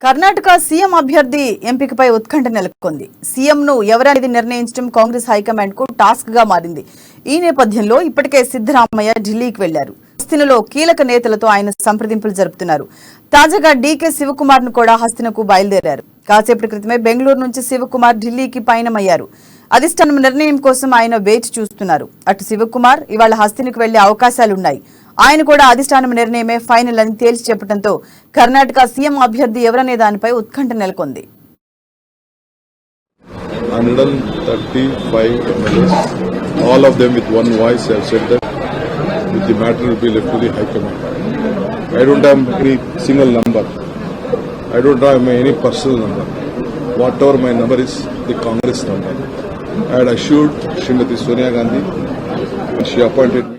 Karnataka CM అభ్యర్థి ఎంపికపై ఉత్కంఠ నెలకొంది. సీఎంను ఎవరనేది నిర్ణయించడం కాంగ్రెస్ హైకమాండ్ కు టాస్క్ గా మారింది. ఈ నేపథ్యంలో ఇప్పటికే సిద్ధరామయ్య ఢిల్లీకి వెళ్లారు. హస్తినలో కీలక నేతలతో ఆయన సంప్రదింపులు జరుపుతున్నారు. తాజాగా డీకే శివకుమార్ ను కూడా హస్తినకు బయలుదేరారు. కాసేపటి క్రితమే బెంగళూరు నుంచి శివకుమార్ ఢిల్లీకి పయనమయ్యారు. అధిష్టానం నిర్ణయం కోసం ఆయన వేచి చూస్తున్నారు. అటు శివకుమార్ ఇవాళ హస్తినికి వెళ్లే అవకాశాలున్నాయి. ఆయన కూడా అధిష్టానం నిర్ణయమే ఫైనల్ అని తేల్చి చెప్పడంతో కర్ణాటక సీఎం అభ్యర్థి ఎవరనే దానిపై ఉత్కంఠ నెలకొంది. 135 MLAs, all of them with one voice have said that the matter will be left to the High Command. I don't have any single number. I don't have any personal number. Whatever my number is, the Congress number. I had assured Srimati Sonia Gandhi when she appointed me.